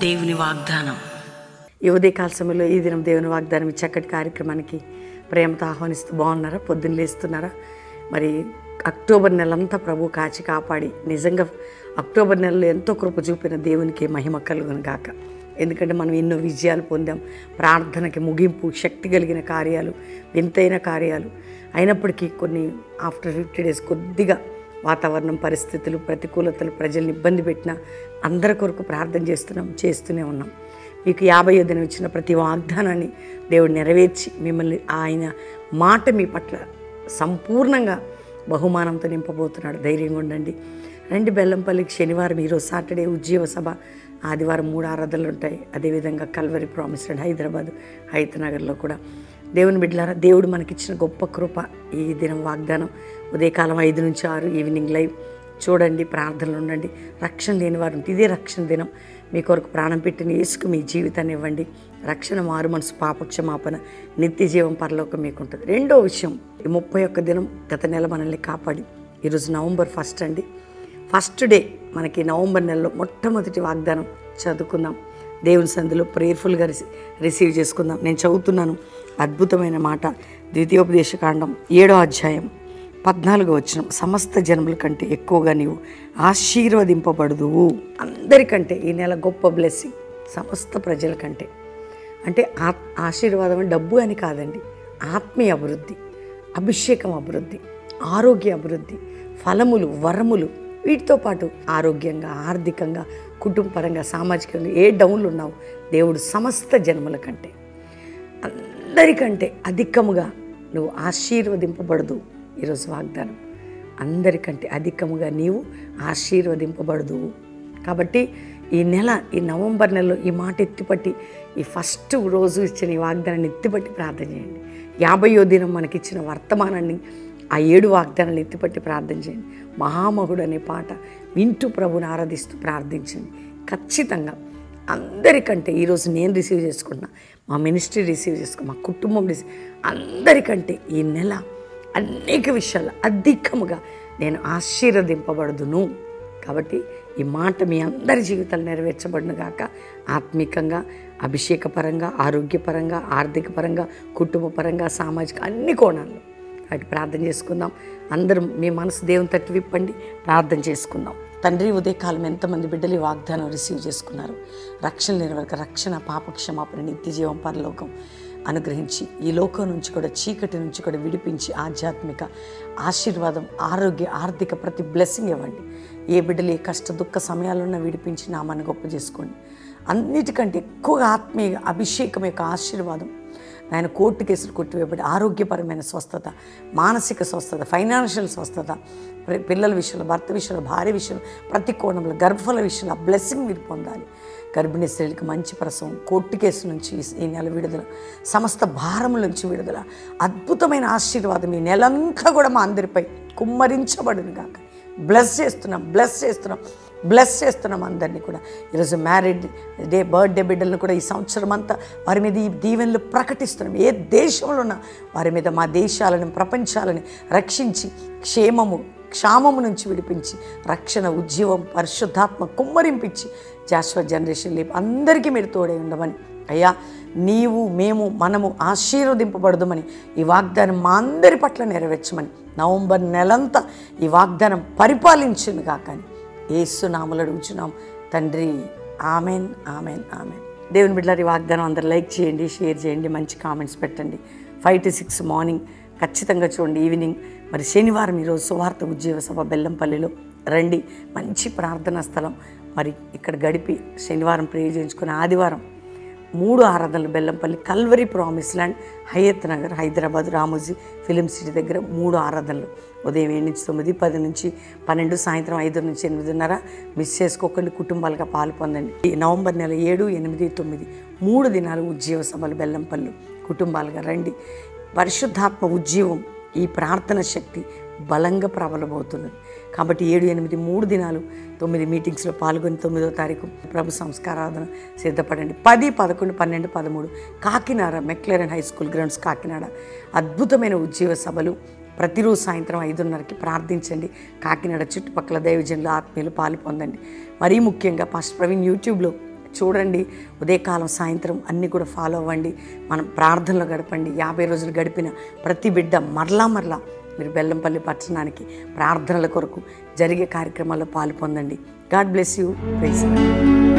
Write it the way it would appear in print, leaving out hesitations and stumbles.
దేవుని వాగ్దానం. ఈ ఉదయకాల సమయంలో ఈ దినం దేవుని వాగ్దానం ఈ చక్కటి కార్యక్రమానికి ప్రేమతో ఆహ్వానిస్తూ బాగున్నారా? పొద్దున్న లేస్తున్నారా? మరి అక్టోబర్ నెలంతా ప్రభు కాచి కాపాడి నిజంగా అక్టోబర్ నెలలో ఎంతో కృప చూపిన దేవునికి మహిమ కలుగును గాక. ఎందుకంటే మనం ఎన్నో విజయాలు పొందాం. ప్రార్థనకి ముగింపు, శక్తి కలిగిన కార్యాలు, వింతైన కార్యాలు. అయినప్పటికీ కొన్ని ఆఫ్టర్ 50 days కొద్దిగా వాతావరణం, పరిస్థితులు, ప్రతికూలతలు ప్రజల్ని ఇబ్బంది పెట్టినా అందరి కొరకు ప్రార్థన చేస్తూనే ఉన్నాం. మీకు 50వ దినం ఇచ్చిన ప్రతి వాగ్దానాన్ని దేవుడు నెరవేర్చి మిమ్మల్ని ఆయన మాట మీ పట్ల సంపూర్ణంగా బహుమానంతో నింపబోతున్నాడు. ధైర్యంగా ఉండండి. రండి బెల్లంపల్లికి. శనివారం, ఈరోజు సాటర్డే ఉజ్జీవ సభ, ఆదివారం 3 ఆరాధనలు ఉంటాయి. అదేవిధంగా కల్వరి ప్రామిస్ అండ్ హైదరాబాద్, హైతనగర్లో కూడా. దేవుని బిడ్డలారా, దేవుడు మనకిచ్చిన గొప్ప కృప. ఈ దినం వాగ్దానం ఉదయకాలం 5 నుంచి 6 ఈవినింగ్ లైవ్ చూడండి, ప్రార్థనలు ఉండండి. రక్షణ లేని వారు ఉంటే ఇదే రక్షణ దినం. మీ కొరకు ప్రాణం పెట్టిన యేసుకు మీ జీవితాన్ని ఇవ్వండి. రక్షణ, మారు మనసు, పాపక్షమాపణ, నిత్య జీవం, పరలోకం మీకు ఉంటుంది. రెండో విషయం, ఈ 31 దినం గత నెల మనల్ని కాపాడి ఈరోజు నవంబర్ 1 అండి. ఫస్ట్ డే మనకి నవంబర్ నెలలో మొట్టమొదటి వాగ్దానం చదువుకుందాం. దేవుని సంధిలో ప్రేయర్ఫుల్గా రిసీవ్ చేసుకుందాం. నేను చదువుతున్నాను అద్భుతమైన మాట. ద్వితీయోపదేశకాండం 7వ అధ్యాయం 14వ వచనం. సమస్త జనముల కంటే ఎక్కువగా నీవు ఆశీర్వదింపబడుదువు. అందరికంటే ఈ నెల గొప్ప బ్లెస్సింగ్. సమస్త ప్రజల కంటే అంటే ఆశీర్వాదం డబ్బు అని కాదండి. ఆత్మీయ అభివృద్ధి, అభిషేకం అభివృద్ధి, ఆరోగ్య అభివృద్ధి, ఫలములు, వరములు, వీటితో పాటు ఆరోగ్యంగా, ఆర్థికంగా, కుటుంబపరంగా, సామాజికంగా ఏ డౌన్లు ఉన్నావు, దేవుడు సమస్త జన్మల కంటే అందరికంటే అధికముగా నువ్వు ఆశీర్వదింపబడదు. ఈరోజు వాగ్దానం, అందరికంటే అధికముగా నీవు ఆశీర్వదింపబడదు. కాబట్టి ఈ నెల, ఈ నవంబర్ నెలలో ఈ మాట ఎత్తిపట్టి, ఈ ఫస్ట్ రోజు ఇచ్చిన ఈ వాగ్దానాన్ని ఎత్తిపట్టి ప్రార్థన చేయండి. 50వ దినం మనకిచ్చిన వర్తమానాన్ని, ఆ 7 వాగ్దానాలు ఎత్తిపట్టి ప్రార్థన చేయండి. మహామహుడు అనే పాట వింటూ ప్రభుని ఆరాధిస్తూ ప్రార్థించండి. ఖచ్చితంగా అందరికంటే ఈరోజు నేను రిసీవ్ చేసుకుంటున్నా, మా మినిస్ట్రీ రిసీవ్ చేసుకున్నా, మా కుటుంబం అందరికంటే ఈ నెల అనేక విషయాలు అధికముగా నేను ఆశీర్వదింపబడుదును. కాబట్టి ఈ మాట మీ అందరి జీవితాలు నెరవేర్చబడును గాక. ఆత్మీకంగా, అభిషేకపరంగా, ఆరోగ్యపరంగా, ఆర్థిక పరంగా, కుటుంబ పరంగా, సామాజిక అన్ని కోణాల్లో వాటి ప్రార్థన చేసుకుందాం. అందరం మీ మనసు దేవుని తట్టు విప్పండి, ప్రార్థన చేసుకుందాం. తండ్రి, ఉదయకాలం ఎంతమంది బిడ్డలు ఈ వాగ్దానం రిసీవ్ చేసుకున్నారు. రక్షణ లేని వారికి రక్షణ, పాపక్షమాపణ, నిత్య జీవం, పరలోకం అనుగ్రహించి ఈ లోకం నుంచి కూడా, చీకటి నుంచి కూడా విడిపించి ఆధ్యాత్మిక ఆశీర్వాదం, ఆరోగ్య, ఆర్థిక ప్రతి బ్లెస్సింగ్ ఇవ్వండి. ఏ బిడ్డలు ఏ కష్ట దుఃఖ సమయాలున్నా విడిపించి నామాన్ని గొప్ప చేసుకోండి. అన్నిటికంటే ఎక్కువగా ఆత్మీయ అభిషేకం యొక్క ఆశీర్వాదం ఆయన కోర్టు కేసులు కొట్టివేయబడి ఆరోగ్యపరమైన స్వస్థత, మానసిక స్వస్థత, ఫైనాన్షియల్ స్వస్థత, పిల్లల విషయంలో, భర్త విషయంలో, భార్య విషయంలో, ప్రతి కోణంలో, గర్భఫల విషయంలో ఆ బ్లెస్సింగ్ మీరు పొందాలి. గర్భిణీ స్త్రీలకు మంచి ప్రసవం, కోర్టు కేసు నుంచి ఈ నెల విడుదల, సమస్త భారముల నుంచి విడుదల, అద్భుతమైన ఆశీర్వాదం ఈ నెలంతా కూడా మా అందరిపై కుమ్మరించబడును గాక. బ్లెస్ చేస్తున్నాం అందరినీ కూడా. ఈరోజు మ్యారీడ్ డే, బర్త్డే బిడ్డలను కూడా ఈ సంవత్సరం అంతా వారి మీద ఈ దీవెనలు ప్రకటిస్తున్నాం. ఏ దేశంలో ఉన్నా వారి మీద మా దేశాలను, ప్రపంచాలని రక్షించి క్షామము నుంచి విడిపించి రక్షణ, ఉజ్జీవం, పరిశుద్ధాత్మ కుమ్మరింపించి జాషువా జనరేషన్ లేపు అందరికీ మీరు తోడై ఉండమని, అయ్యా నీవు, మేము, మనము ఆశీర్వదింపబడదుమని ఈ వాగ్దానం మా అందరి పట్ల నెరవేర్చమని, నవంబర్ నెలంతా ఈ వాగ్దానం పరిపాలించును కాకని యేసు నామములో అడుగుచున్నాం తండ్రి. Amen, amen, amen. దేవుని బిడ్డలారా, ఈ వాగ్దానం అందరు లైక్ చేయండి, షేర్ చేయండి, మంచి కామెంట్స్ పెట్టండి. 5 to 6 మార్నింగ్ ఖచ్చితంగా చూడండి. ఈవినింగ్ మరి శనివారం ఈరోజు సువార్త ఉజ్జీవ సభ బెల్లంపల్లిలో రండి. మంచి ప్రార్థనా స్థలం. మరి ఇక్కడ గడిపి శనివారం ప్రేయర్ చేయించుకుని ఆదివారం 3 ఆరాధనలు Bellampalli, Calvary promise land, Hayat Nagar, Hyderabad, Ramoji film city దగ్గర 3 ఆరాధనలు. ఉదయం 7 నుంచి 9, 10 నుంచి 12, సాయంత్రం 5 నుంచి 8:30. మిస్ చేసుకోకండి, కుటుంబాలుగా పాలు పొందండి. ఈ నవంబర్ నెల 7, 8, 9 3 దినాలు ఉజ్జీవ సభలు బెల్లంపల్లి. కుటుంబాలుగా రండి. పరిశుద్ధాత్మ ఉజ్జీవం, ఈ ప్రార్థన శక్తి బలంగా ప్రబలబోతున్నది. కాబట్టి 7, 8 3 దినాలు 9 మీటింగ్స్లో పాల్గొని 9వ తారీఖు ప్రభు సంస్కారాధన సిద్ధపడండి. 10, 11, 12, 13 Kakinada McLaurin high school grounds Kakinada అద్భుతమైన ఉజ్జీవ సభలు. ప్రతిరోజు సాయంత్రం 5:30కి ప్రార్థించండి. కాకినాడ చుట్టుపక్కల దైవజనులు, ఆత్మీయులు పాలు పొందండి. మరీ ముఖ్యంగా పాస్టర్ ప్రవీణ్ యూట్యూబ్లో చూడండి. ఉదయకాలం సాయంత్రం అన్నీ కూడా ఫాలో అవ్వండి. మనం ప్రార్థనలో గడపండి. 50 రోజులు గడిపిన ప్రతి బిడ్డ మరలా మీరు బెల్లంపల్లి పట్టణానికి ప్రార్థనల కొరకు జరిగే కార్యక్రమాల్లో పాలు పొందండి. God bless you. ప్రైజ్.